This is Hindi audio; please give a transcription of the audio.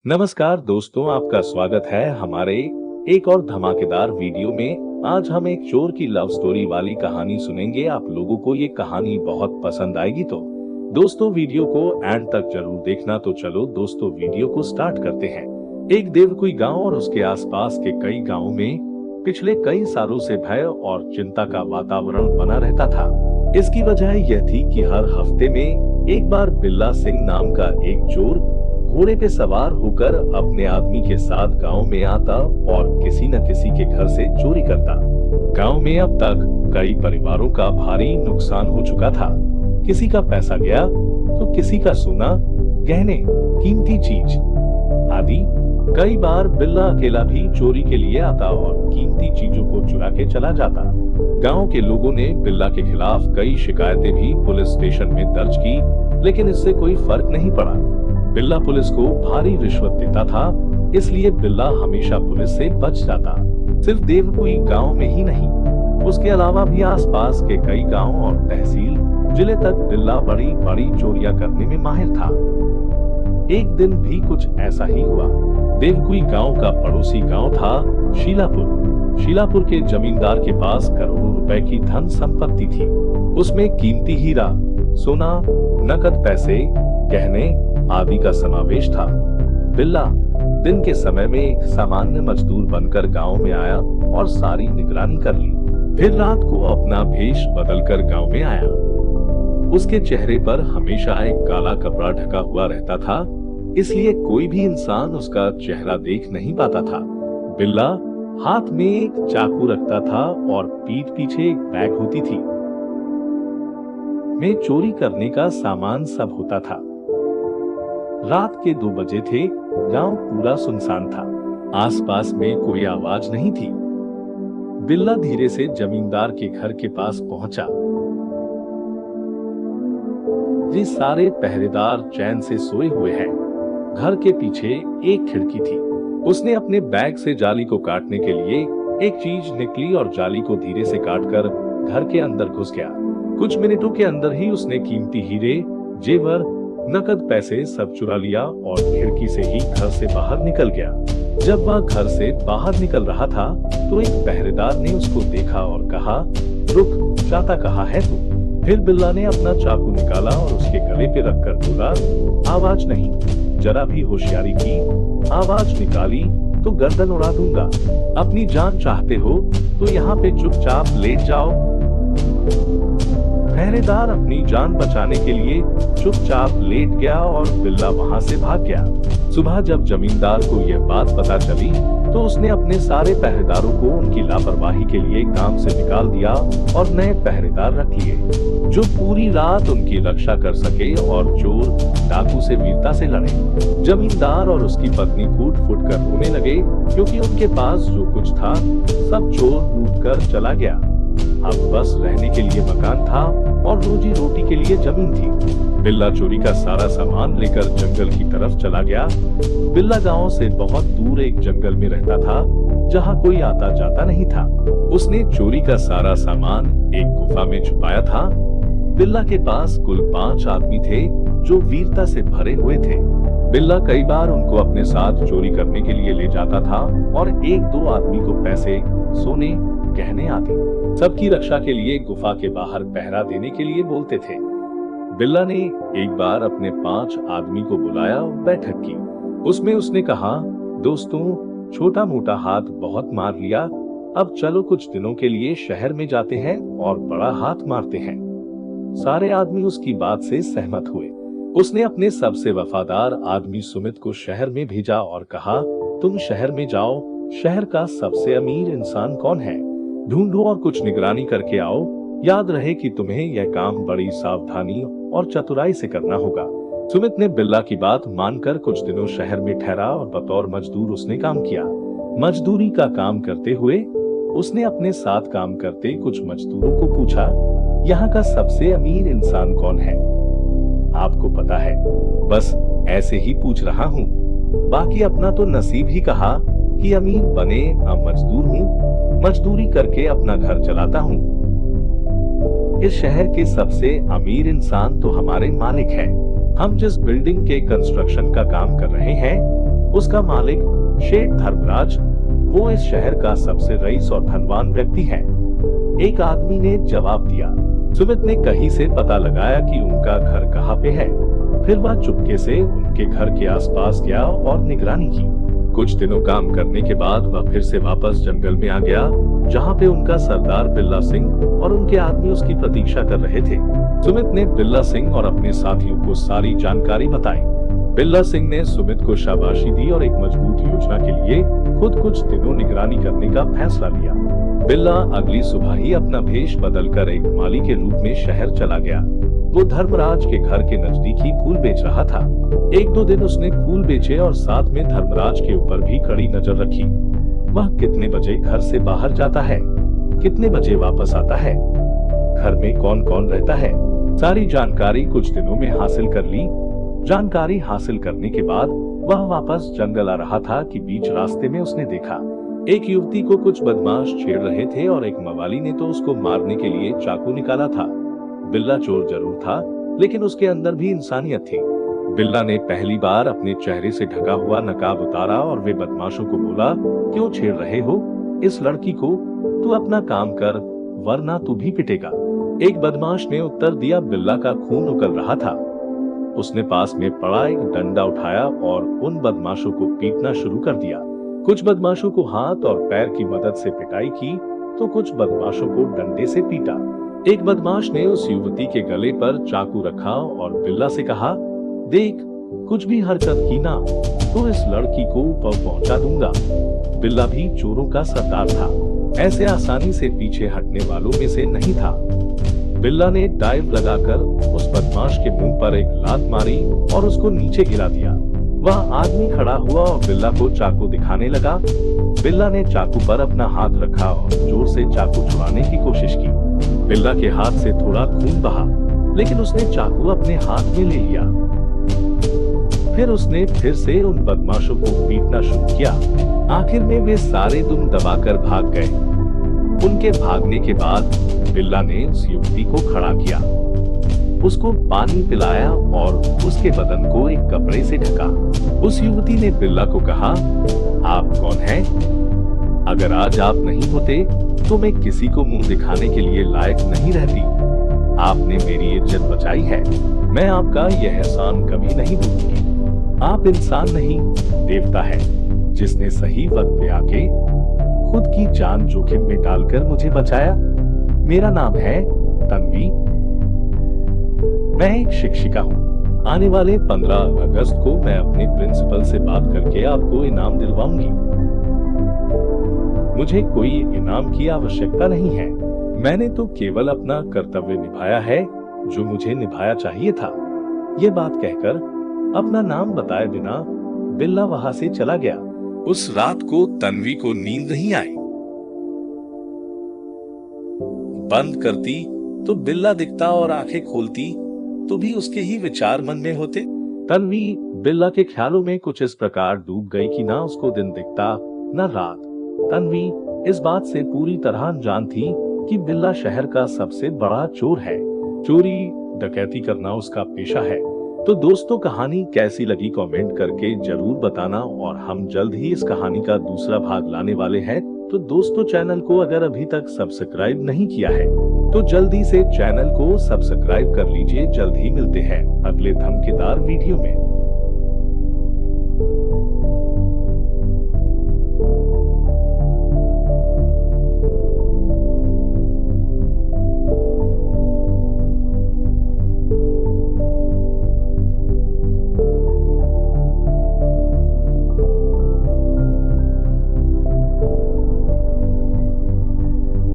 नमस्कार दोस्तों, आपका स्वागत है हमारे एक और धमाकेदार वीडियो में। आज हम एक चोर की लव स्टोरी वाली कहानी सुनेंगे। आप लोगों को ये कहानी बहुत पसंद आएगी, तो दोस्तों वीडियो को एंड तक जरूर देखना। तो चलो दोस्तों वीडियो को स्टार्ट करते हैं। एक देवकुई गांव और उसके आसपास के कई गांवों में पिछले कई सालों से भय और चिंता का वातावरण बना रहता था। इसकी वजह यह थी कि हर हफ्ते में एक बार बिल्ला सिंह नाम का एक चोर घोड़े पे सवार होकर अपने आदमी के साथ गांव में आता और किसी न किसी के घर से चोरी करता। गांव में अब तक कई परिवारों का भारी नुकसान हो चुका था। किसी का पैसा गया तो किसी का सोना, गहने, कीमती चीज आदि। कई बार बिल्ला अकेला भी चोरी के लिए आता और कीमती चीजों को चुरा के चला जाता। गांव के लोगों ने बिल्ला के खिलाफ कई शिकायतें भी पुलिस स्टेशन में दर्ज की, लेकिन इससे कोई फर्क नहीं पड़ा। बिल्ला पुलिस को भारी रिश्वत देता था, इसलिए बिल्ला हमेशा पुलिस से बच जाता। सिर्फ देवकुई गांव में ही नहीं, उसके अलावा भी आसपास के कई गांव और तहसील जिले तक बिल्ला बड़ी बड़ी चोरियां करने में माहिर था। एक दिन भी कुछ ऐसा ही हुआ। देवकुई गांव का पड़ोसी गांव था शीलापुर। शीलापुर के जमींदार के पास करोड़ों रुपए की धन संपत्ति थी। उसमें कीमती हीरा, सोना, नकद पैसे, गहने आदि का समावेश था। बिल्ला दिन के समय में एक सामान्य मजदूर बनकर गांव में आया और सारी निगरानी कर ली। फिर रात को अपना भेष बदलकर गांव में आया। उसके चेहरे पर हमेशा एक काला कपड़ा ढका हुआ रहता था, इसलिए कोई भी इंसान उसका चेहरा देख नहीं पाता था। बिल्ला हाथ में एक चाकू रखता था और पीठ पीछे एक बैग होती थी। में चोरी करने का सामान सब होता था। रात के 2 बजे थे। गांव पूरा सुनसान था। आसपास में कोई आवाज नहीं थी। बिल्ला धीरे से जमींदार के घर के पास पहुंचा। ये सारे पहरेदार चैन से सोए हुए हैं। घर के पीछे एक खिड़की थी। उसने अपने बैग से जाली को काटने के लिए एक चीज निकली और जाली को धीरे से काटकर घर के अंदर घुस गया। कुछ मिनटों के अंदर ही उसने कीमती हीरे, जेवर, नकद पैसे सब चुरा लिया और खिड़की से ही घर से बाहर निकल गया। जब वह घर से बाहर निकल रहा था तो एक पहरेदार ने उसको देखा और कहा, रुक, जाता कहाँ है तू? फिर बिल्ला ने अपना चाकू निकाला और उसके गले पे रखकर बोला, आवाज नहीं। जरा भी होशियारी की, आवाज निकाली तो गर्दन उड़ा दूंगा। अपनी जान चाहते हो तो यहाँ पे चुपचाप लेट जाओ। पहरेदार अपनी जान बचाने के लिए चुपचाप लेट गया और बिल्ला वहां से भाग गया। सुबह जब जमींदार को यह बात पता चली तो उसने अपने सारे पहरेदारों को उनकी लापरवाही के लिए काम से निकाल दिया और नए पहरेदार रख लिए, जो पूरी रात उनकी रक्षा कर सके और चोर डाकू से वीरता से लड़े। जमींदार और उसकी पत्नी फूट फूट कर रोने लगे, क्योंकि उनके पास जो कुछ था सब चोर लूट कर चला गया। अब बस रहने के लिए मकान था और रोजी रोटी के लिए जमीन थी। बिल्ला चोरी का सारा सामान लेकर जंगल की तरफ चला गया। बिल्ला गांव से बहुत दूर एक जंगल में रहता था, जहां कोई आता जाता नहीं था। उसने चोरी का सारा सामान एक गुफा में छुपाया था। बिल्ला के पास कुल 5 आदमी थे, जो वीरता से भरे हुए थे। बिल्ला कई बार उनको अपने साथ चोरी करने के लिए ले जाता था और 1-2 आदमी को पैसे, सोने, गहने आदि सबकी रक्षा के लिए गुफा के बाहर पहरा देने के लिए बोलते थे। बिल्ला ने एक बार अपने 5 आदमी को बुलाया और बैठक की। उसमें उसने कहा, दोस्तों, छोटा मोटा हाथ बहुत मार लिया, अब चलो कुछ दिनों के लिए शहर में जाते हैं और बड़ा हाथ मारते हैं। सारे आदमी उसकी बात से सहमत हुए। उसने अपने सबसे वफादार आदमी सुमित को शहर में भेजा और कहा, तुम शहर में जाओ, शहर का सबसे अमीर इंसान कौन है ढूंढो और कुछ निगरानी करके आओ। याद रहे कि तुम्हें यह काम बड़ी सावधानी और चतुराई से करना होगा। सुमित ने बिल्ला की बात मानकर कुछ दिनों शहर में ठहरा और बतौर मजदूर उसने काम किया। मजदूरी का काम करते हुए उसने अपने साथ काम करते कुछ मजदूरों को पूछा, यहाँ का सबसे अमीर इंसान कौन है? आपको पता है? बस ऐसे ही पूछ रहा हूँ। बाकी अपना तो नसीब ही कहा कि अमीर बने, अब मजदूर हूँ, मजदूरी करके अपना घर चलाता हूँ। इस शहर के सबसे अमीर इंसान तो हमारे मालिक हैं। हम जिस बिल्डिंग के कंस्ट्रक्शन का काम कर रहे हैं उसका मालिक शेठ धर्मराज, वो इस शहर का सबसे रईस और धनवान व्यक्ति है। एक आदमी ने जवाब दिया। सुमित ने कहीं से पता लगाया कि उनका घर कहाँ पे है। फिर वह चुपके से उनके घर के आसपास गया और निगरानी की। कुछ दिनों काम करने के बाद वह फिर से वापस जंगल में आ गया, जहाँ पे उनका सरदार बिल्ला सिंह और उनके आदमी उसकी प्रतीक्षा कर रहे थे। सुमित ने बिल्ला सिंह और अपने साथियों को सारी जानकारी बताई। बिल्ला सिंह ने सुमित को शाबाशी दी और एक मजबूत योजना के लिए खुद कुछ दिनों निगरानी करने का फैसला लिया। बिल्ला अगली सुबह ही अपना भेष बदलकर एक माली के रूप में शहर चला गया। वो धर्मराज के घर के नजदीक ही फूल बेच रहा था। एक दो दिन उसने फूल बेचे और साथ में धर्मराज के ऊपर भी कड़ी नजर रखी। वह कितने बजे घर से बाहर जाता है, कितने बजे वापस आता है, घर में कौन कौन रहता है, सारी जानकारी कुछ दिनों में हासिल कर ली। जानकारी हासिल करने के बाद वह वापस जंगल आ रहा था कि बीच रास्ते में उसने देखा एक युवती को कुछ बदमाश छेड़ रहे थे और एक मवाली ने तो उसको मारने के लिए चाकू निकाला था। बिल्ला चोर जरूर था, लेकिन उसके अंदर भी इंसानियत थी। बिल्ला ने पहली बार अपने चेहरे से ढका हुआ नकाब उतारा और वे बदमाशों को बोला, क्यों छेड़ रहे हो इस लड़की को? तू अपना काम कर, वरना तू भी पिटेगा। एक बदमाश ने उत्तर दिया। बिल्ला का खून उगल रहा था। उसने पास में पड़ा एक डंडा उठाया और उन बदमाशों को पीटना शुरू कर दिया। कुछ बदमाशों को हाथ और पैर की मदद से पिटाई की तो कुछ बदमाशों को डंडे से पीटा। एक बदमाश ने उस युवती के गले पर चाकू रखा और बिल्ला से कहा, देख, कुछ भी हरकत की ना तो इस लड़की को ऊपर पहुंचा दूंगा। बिल्ला भी चोरों का सरदार था, ऐसे आसानी से पीछे हटने वालों में से नहीं था। बिल्ला ने डाइव लगाकर उस बदमाश के मुंह पर एक लात मारी और उसको नीचे गिरा दिया। वह आदमी खड़ा हुआ और बिल्ला को चाकू दिखाने लगा। बिल्ला ने चाकू पर अपना हाथ रखा और जोर से चाकू छुड़ाने की कोशिश की। बिल्ला के हाथ से थोड़ा खून बहा, लेकिन उसने चाकू अपने हाथ में ले लिया। फिर उसने फिर से उन बदमाशों को पीटना शुरू किया। आखिर में वे सारे दुम दबाकर भाग गए। उनके भागने के बाद बिल्ला ने उस युवती को खड़ा किया, उसको पानी पिलाया और उसके बदन को एक कपड़े से ढका। उस युवती ने बिल्ला को कहा, आप कौन हैं? अगर आज आप नहीं होते तो मैं किसी को मुंह दिखाने के लिए लायक नहीं रहती। आपने मेरी इज्जत बचाई है, मैं आपका यह एहसान कभी नहीं भूलूंगी। आप इंसान नहीं, देवता है, जिसने सही वक्त पे आके खुद की जान जोखिम में डालकर मुझे बचाया। मेरा नाम है तन्वी। मैं एक शिक्षिका हूँ। आने वाले 15 अगस्त को मैं अपने प्रिंसिपल से बात करके आपको इनाम दिलवाऊंगी। मुझे कोई इनाम की आवश्यकता नहीं है, मैंने तो केवल अपना कर्तव्य निभाया है जो मुझे निभाया चाहिए था। ये बात कहकर अपना नाम बताए बिना बिल्ला वहां से चला गया। उस रात को तन्वी को नींद नहीं आई। बंद करती तो बिल्ला दिखता और आंखें खोलती तो भी उसके ही विचार मन में होते। तन्वी बिल्ला के ख्यालों में कुछ इस प्रकार डूब गई कि ना उसको दिन दिखता न रात। तन्वी इस बात से पूरी तरह अनजान थी कि बिल्ला शहर का सबसे बड़ा चोर है। चोरी डकैती करना उसका पेशा है। तो दोस्तों, कहानी कैसी लगी कमेंट करके जरूर बताना और हम जल्द ही इस कहानी का दूसरा भाग लाने वाले हैं। तो दोस्तों, चैनल को अगर अभी तक सब्सक्राइब नहीं किया है तो जल्दी से चैनल को सब्सक्राइब कर लीजिए। जल्द ही मिलते हैं अगले धमाकेदार वीडियो में।